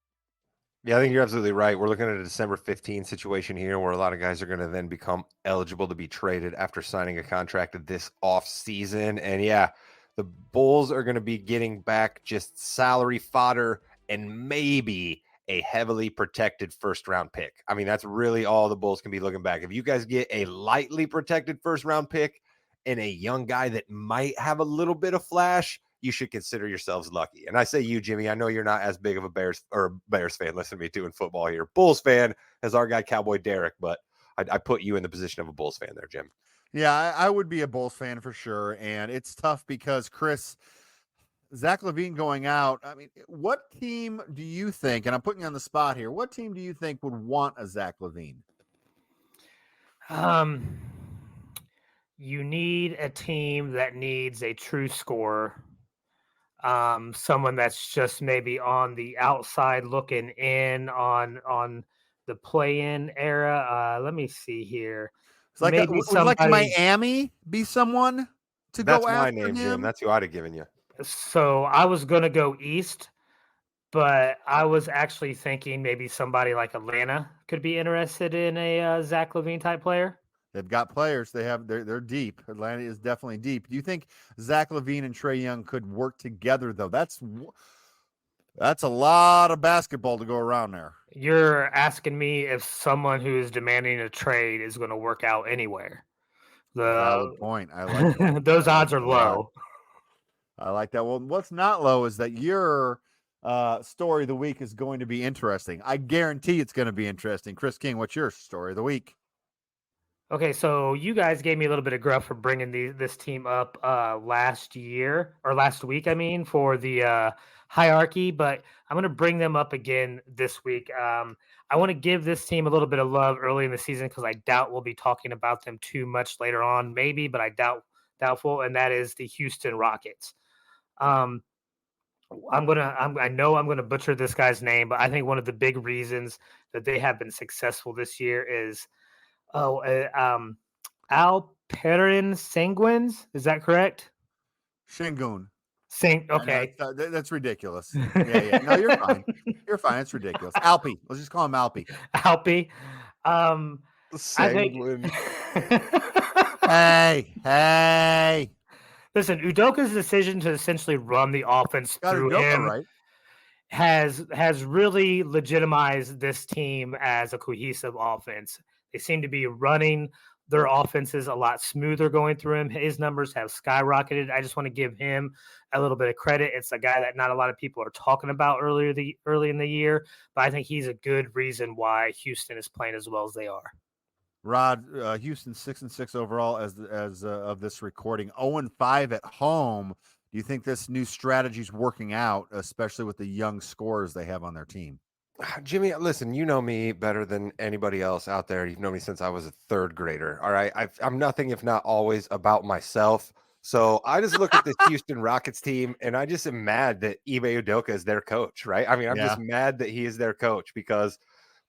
Yeah, I think you're absolutely right. We're looking at a December 15 situation here where a lot of guys are going to then become eligible to be traded after signing a contract this off season. And yeah, the Bulls are going to be getting back just salary fodder and maybe a heavily protected first round pick. I mean, that's really all the Bulls can be looking back. If you guys get a lightly protected first round pick and a young guy that might have a little bit of flash, you should consider yourselves lucky. And I say you, Jimmy, I know you're not as big of a Bears fan. Listen to me too in football here. Bulls fan as our guy, Cowboy Derek, but I put you in the position of a Bulls fan there, Jim. Yeah, I would be a Bulls fan for sure. And it's tough because, Chris, Zach Lavine going out. I mean, what team do you think, and I'm putting you on the spot here, what team do you think would want a Zach Lavine? You need a team that needs a true scorer. Someone that's just maybe on the outside looking in on the play-in era. Let me see here. It's like Maybe would like Miami be someone to That's go my after name, him? Jim. That's who I'd have given you. So I was gonna go east, but I was actually thinking maybe somebody like Atlanta could be interested in a Zach Lavine type player. They've got players. They're deep. Atlanta is definitely deep. Do you think Zach Lavine and Trae Young could work together though? That's a lot of basketball to go around there. You're asking me if someone who is demanding a trade is going to work out anywhere. Valid point. I like that. Those odds are low. I like that. Well, what's not low is that your story of the week is going to be interesting. I guarantee it's going to be interesting. Chris King, what's your story of the week? Okay, so you guys gave me a little bit of gruff for bringing this team up last week, for the hierarchy, but I'm going to bring them up again this week. I want to give this team a little bit of love early in the season because I doubt we'll be talking about them too much later on, maybe, but doubtful, and that is the Houston Rockets. I know I'm gonna butcher this guy's name, but I think one of the big reasons that they have been successful this year is Alperen Senguins. Is that correct? Shingun. Okay. That's ridiculous. Yeah. No, you're fine. You're fine. It's ridiculous. Alpi. Let's just call him Alpi. Alpi. I think. Hey. Listen, Udoka's decision to essentially run the offense through him right? has really legitimized this team as a cohesive offense. They seem to be running their offenses a lot smoother going through him. His numbers have skyrocketed. I just want to give him a little bit of credit. It's a guy that not a lot of people are talking about early in the year, but I think he's a good reason why Houston is playing as well as they are. Rod, Houston 6-6 overall as of this recording, 0-5 at home. Do you think this new strategy is working out, especially with the young scorers they have on their team? Jimmy, listen, you know me better than anybody else out there. You've known me since I was a third grader. All right. I'm nothing if not always about myself. So I just look at this Houston Rockets team and I just am mad that Ime Udoka is their coach, right? I mean, I'm just mad that he is their coach because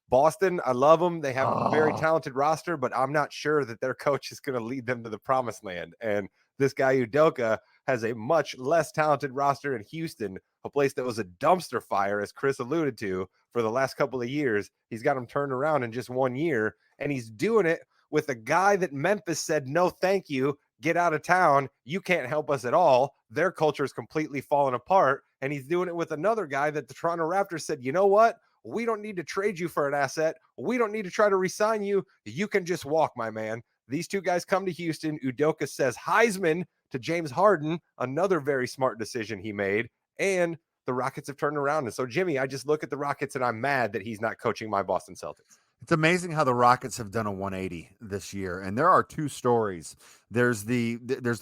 Boston, I love them. They have a very talented roster, but I'm not sure that their coach is going to lead them to the promised land. And this guy Udoka has a much less talented roster in Houston, a place that was a dumpster fire, as Chris alluded to, for the last couple of years. He's got them turned around in just 1 year, and he's doing it with a guy that Memphis said, no, thank you, get out of town. You can't help us at all. Their culture is completely falling apart, and he's doing it with another guy that the Toronto Raptors said, you know what? We don't need to trade you for an asset. We don't need to try to re-sign you. You can just walk, my man. These two guys come to Houston. Udoka says Heisman to James Harden, another very smart decision he made, and the Rockets have turned around. And so, Jimmy, I just look at the Rockets and I'm mad that he's not coaching my Boston Celtics. It's amazing how the Rockets have done a 180 this year, and there are two stories. There's the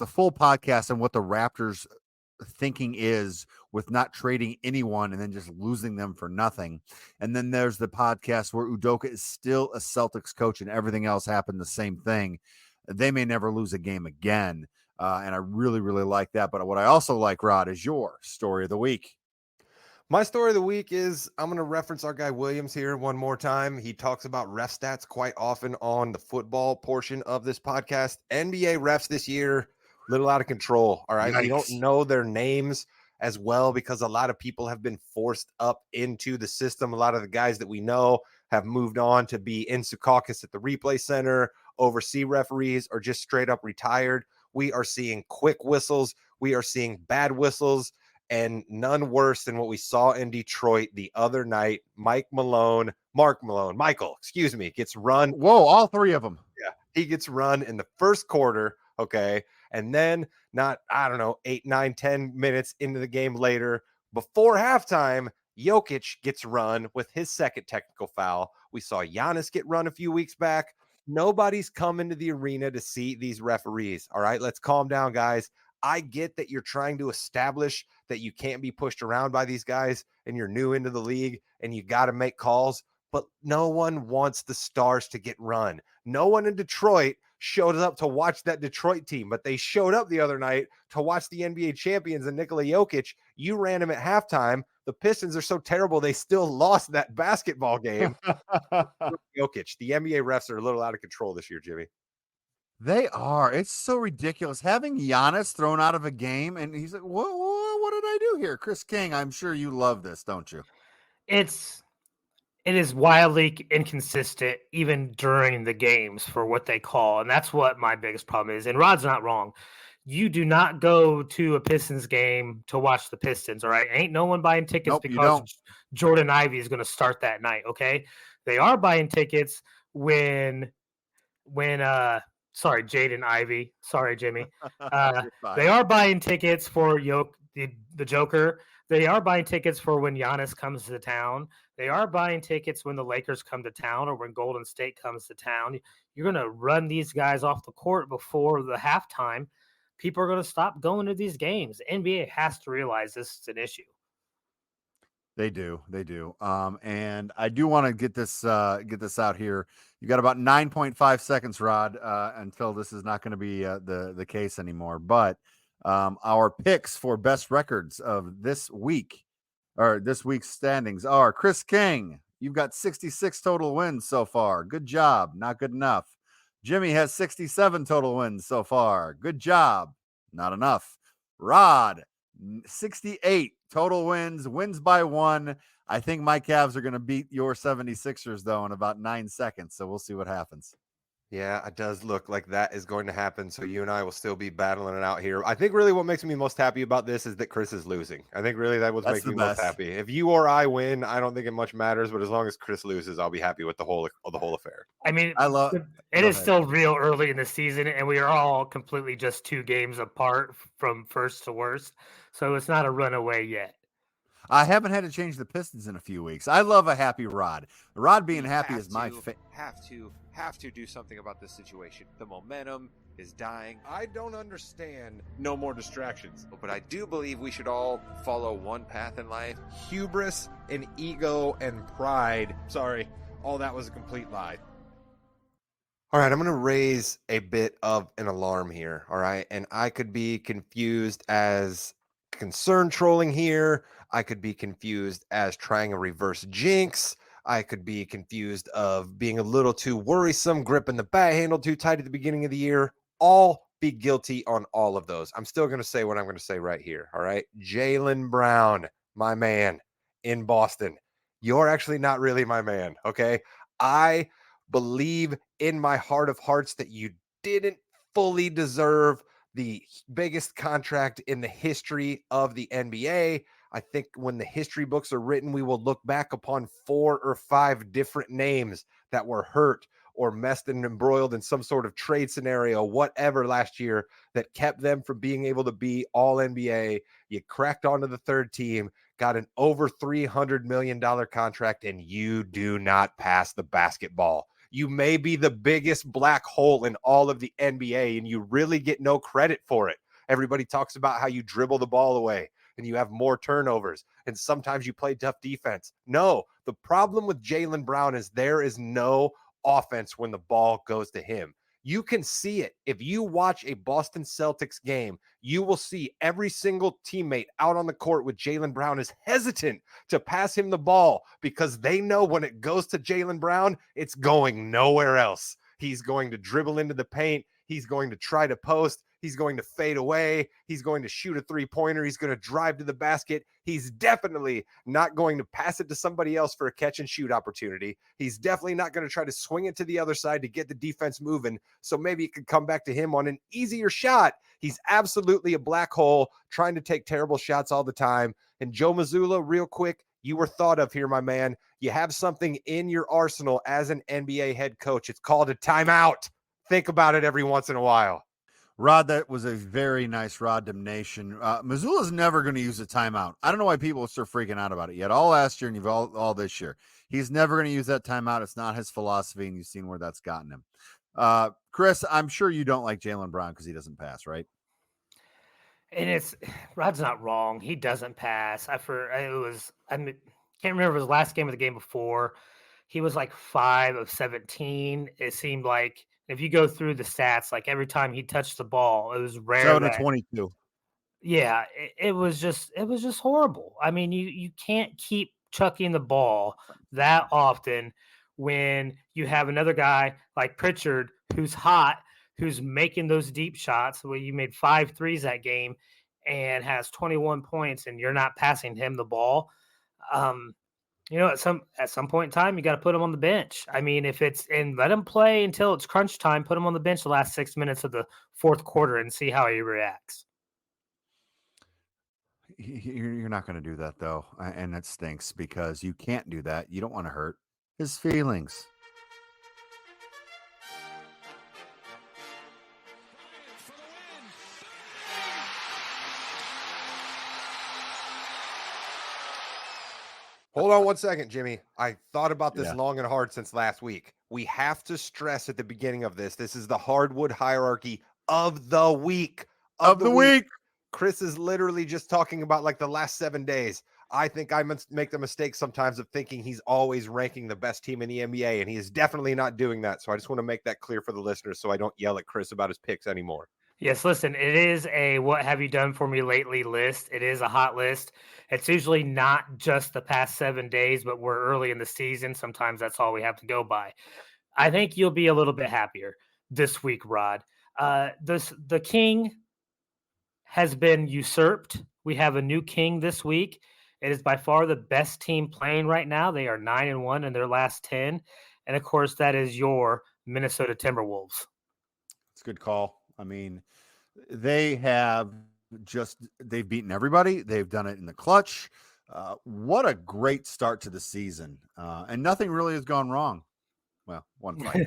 full podcast on what the Raptors' thinking is with not trading anyone and then just losing them for nothing, and then there's the podcast where Udoka is still a Celtics coach and everything else happened the same thing. They may never lose a game again, and I really, really like that. But what I also like, Rod, is your story of the week. My story of the week is I'm going to reference our guy Williams here one more time. He talks about ref stats quite often on the football portion of this podcast. NBA refs this year, a little out of control. All right. Yikes. We don't know their names as well because a lot of people have been forced up into the system. A lot of the guys that we know have moved on to be in Secaucus at the replay center, oversee referees, or just straight up retired. We are seeing quick whistles. We are seeing bad whistles. And none worse than what we saw in Detroit the other night. Michael, gets run. Whoa, all three of them. Yeah, he gets run in the first quarter, okay? And then 8, 9, 10 minutes into the game later, before halftime, Jokic gets run with his second technical foul. We saw Giannis get run a few weeks back. Nobody's come into the arena to see these referees, all right? Let's calm down, guys. I get that you're trying to establish that you can't be pushed around by these guys and you're new into the league and you got to make calls, but no one wants the Stars to get run. No one in Detroit showed up to watch that Detroit team, but they showed up the other night to watch the NBA champions and Nikola Jokic. You ran him at halftime. The Pistons are so terrible, they still lost that basketball game. Jokic, the NBA refs are a little out of control this year, Jimmy. They are. It's so ridiculous. Having Giannis thrown out of a game, and he's like, what did I do here? Chris King, I'm sure you love this, don't you? It is wildly inconsistent even during the games for what they call, and that's what my biggest problem is. And Rod's not wrong. You do not go to a Pistons game to watch the Pistons, all right? Ain't no one buying tickets because Jordan Ivey is going to start that night, okay? They are buying tickets when sorry, Jaden Ivey. Sorry, Jimmy. They are buying tickets for the Joker. They are buying tickets for when Giannis comes to town. They are buying tickets when the Lakers come to town or when Golden State comes to town. You're going to run these guys off the court before the halftime. People are going to stop going to these games. The NBA has to realize this is an issue. They do. And I do want to get this out here. You got about 9.5 seconds, Rod, until this is not going to be the case anymore. But our picks for best records of this week, or this week's standings, are Chris King. You've got 66 total wins so far. Good job. Not good enough. Jimmy has 67 total wins so far. Good job. Not enough. Rod, 68 total wins by one. I think my Cavs are going to beat your 76ers, though, in about 9 seconds. So we'll see what happens. Yeah, it does look like that is going to happen. So you and I will still be battling it out here. I think really what makes me most happy about this is that Chris is losing. I think really that makes me most happy. If you or I win, I don't think it much matters. But as long as Chris loses, I'll be happy with the whole affair. I mean, it is still real early in the season, and we are all completely just 2 games apart from first to worst. So it's not a runaway yet. I haven't had to change the Pistons in a few weeks. I love a happy Rod. Rod being happy is my have to do something about this situation. The momentum is dying. I don't understand. No more distractions. But I do believe we should all follow one path in life. Hubris and ego and pride. Sorry, all that was a complete lie. All right, I'm going to raise a bit of an alarm here, all right? And I could be confused as concern trolling here. I could be confused as trying a reverse jinx. I could be confused of being a little too worrisome, gripping the bat handle too tight at the beginning of the year. All be guilty on all of those. I'm still going to say what I'm going to say right here, all right? Jaylen Brown, my man in Boston. You're actually not really my man, okay? I believe in my heart of hearts that you didn't fully deserve the biggest contract in the history of the NBA. I think when the history books are written, we will look back upon 4 or 5 different names that were hurt or messed and embroiled in some sort of trade scenario, whatever last year that kept them from being able to be all NBA. You cracked onto the third team, got an over $300 million contract, and you do not pass the basketball. You may be the biggest black hole in all of the NBA, and you really get no credit for it. Everybody talks about how you dribble the ball away and you have more turnovers, and sometimes you play tough defense. No, the problem with Jaylen Brown is there is no offense when the ball goes to him. You can see it. If you watch a Boston Celtics game, you will see every single teammate out on the court with Jaylen Brown is hesitant to pass him the ball because they know when it goes to Jaylen Brown, it's going nowhere else. He's going to dribble into the paint. He's going to try to post. He's going to fade away. He's going to shoot a three-pointer. He's going to drive to the basket. He's definitely not going to pass it to somebody else for a catch-and-shoot opportunity. He's definitely not going to try to swing it to the other side to get the defense moving, so maybe it could come back to him on an easier shot. He's absolutely a black hole trying to take terrible shots all the time. And Joe Mazzulla, real quick, you were thought of here, my man. You have something in your arsenal as an NBA head coach. It's called a timeout. Think about it every once in a while. Rod, that was a very nice Rod Damnation. Missoula's never going to use a timeout. I don't know why people are still freaking out about it yet. All last year and you've all this year. He's never going to use that timeout. It's not his philosophy, and you've seen where that's gotten him. Chris, I'm sure you don't like Jaylen Brown because he doesn't pass, right? And Rod's not wrong. He doesn't pass. I can't remember his last game or the game before. He was like 5 of 17. It seemed like if you go through the stats, like every time he touched the ball, it was rare. 7 of 22. Yeah, it was just horrible. I mean, you can't keep chucking the ball that often when you have another guy like Pritchard who's hot, who's making those deep shots. Where you made 5 threes that game and has 21 points, and you're not passing him the ball. At some point in time, you got to put him on the bench. I mean, and let him play until it's crunch time. Put him on the bench the last 6 minutes of the fourth quarter and see how he reacts. You're not going to do that, though, and it stinks because you can't do that. You don't want to hurt his feelings. Hold on one second, Jimmy. I thought about this long and hard since last week. We have to stress at the beginning of this is the hardwood hierarchy of the week. Of the week. Chris is literally just talking about like the last 7 days. I think I make the mistake sometimes of thinking he's always ranking the best team in the NBA, and he is definitely not doing that. So I just want to make that clear for the listeners so I don't yell at Chris about his picks anymore. Yes, listen, it is a what have you done for me lately list. It is a hot list. It's usually not just the past 7 days, but we're early in the season. Sometimes that's all we have to go by. I think you'll be a little bit happier this week, Rod. The king has been usurped. We have a new king this week. It is by far the best team playing right now. They are 9-1 in their last 10. And of course, that is your Minnesota Timberwolves. It's a good call. I mean, they've beaten everybody. They've done it in the clutch. What a great start to the season. And nothing really has gone wrong. Well, one fight.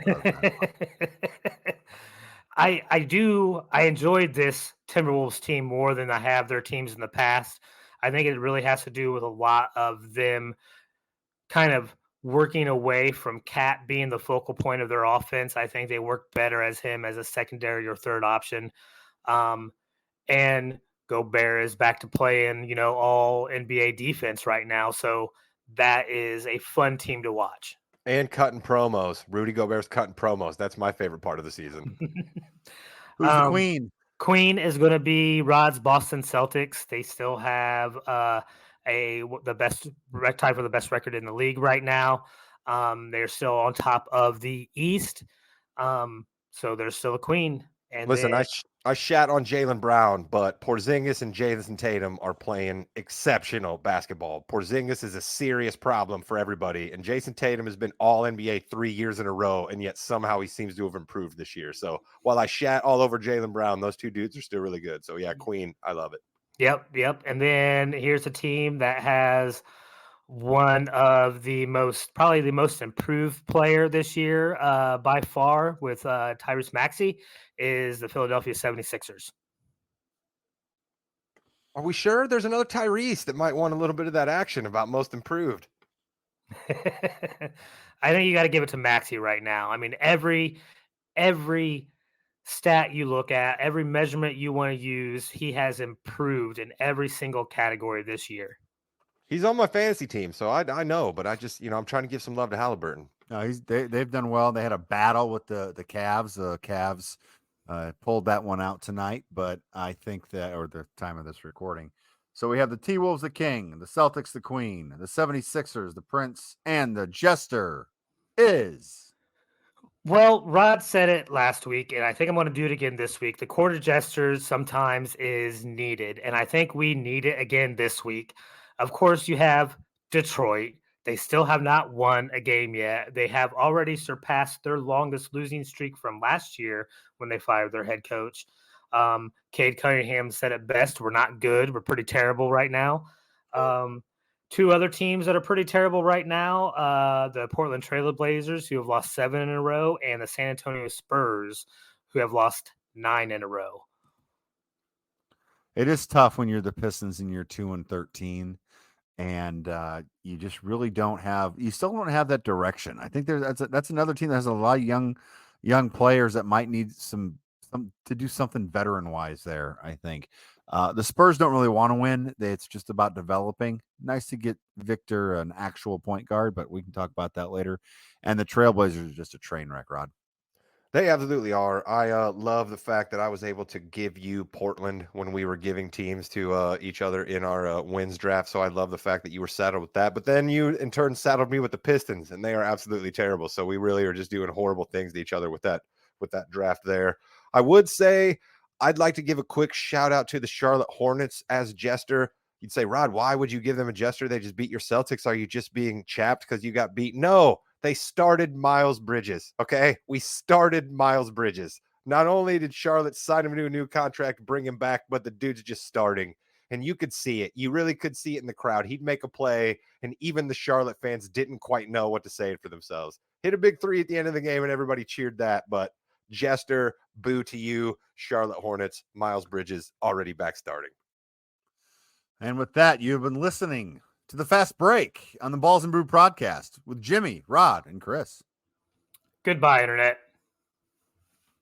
I enjoyed this Timberwolves team more than I have their teams in the past. I think it really has to do with a lot of them kind of working away from Cat being the focal point of their offense. I think they work better as him as a secondary or third option. And Gobert is back to playing, all NBA defense right now. So that is a fun team to watch. And cutting promos. Rudy Gobert's cutting promos. That's my favorite part of the season. Who's the queen? Queen is going to be Rod's Boston Celtics. They still have the best tie for the best record in the league right now. They're still on top of the East. So there's still a queen. And listen, I shat on Jaylen Brown, but Porzingis and Jason Tatum are playing exceptional basketball. Porzingis is a serious problem for everybody, and Jason Tatum has been all NBA 3 years in a row, and yet somehow he seems to have improved this year. So while I shat all over Jaylen Brown, those two dudes are still really good. So yeah, Queen, I love it. Yep. And then here's a team that has one of probably the most improved player this year by far with Tyrese Maxey is the Philadelphia 76ers. Are we sure there's another Tyrese that might want a little bit of that action about most improved? I think you got to give it to Maxey right now. I mean, every stat you look at, every measurement you want to use, he has improved in every single category this year. He's on my fantasy team, so I know, but I just, I'm trying to give some love to Halliburton. No, they've done well. They had a battle with the Cavs. The Cavs pulled that one out tonight, but I think that, or the time of this recording. So we have the T-Wolves, the king, the Celtics, the queen, the 76ers, the prince, and the jester is. Well, Rod said it last week, and I think I'm going to do it again this week. The court of gestures sometimes is needed, and I think we need it again this week. Of course, you have Detroit. They still have not won a game yet. They have already surpassed their longest losing streak from last year when they fired their head coach. Cade Cunningham said it best. We're not good. We're pretty terrible right now. Two other teams that are pretty terrible right now, the Portland Trail Blazers, who have lost 7 in a row, and the San Antonio Spurs, who have lost 9 in a row. It is tough when you're the Pistons and you're 2-13, and you just really you still don't have that direction. I think that's another team that has a lot of young players that might need some to do something veteran wise there. I think the Spurs don't really want to win. It's just about developing. Nice to get Victor an actual point guard, but we can talk about that later. And the Trailblazers are just a train wreck, Rod. They absolutely are. I love the fact that I was able to give you Portland when we were giving teams to each other in our wins draft. So I love the fact that you were saddled with that. But then you, in turn, saddled me with the Pistons, and they are absolutely terrible. So we really are just doing horrible things to each other with that draft there. I would say I'd like to give a quick shout out to the Charlotte Hornets as jester. You'd say, Rod, why would you give them a jester? They just beat your Celtics. Are you just being chapped because you got beat? No. They started Miles Bridges, okay? We started Miles Bridges. Not only did Charlotte sign him to a new contract, bring him back, but the dude's just starting. And you could see it. You really could see it in the crowd. He'd make a play, and even the Charlotte fans didn't quite know what to say for themselves. Hit a big 3 at the end of the game, and everybody cheered that. But Jester, boo to you, Charlotte Hornets, Miles Bridges, already back starting. And with that, you have been listening to the Fast Break on the Balls and Brew podcast with Jimmy, Rod, and Chris. Goodbye, Internet.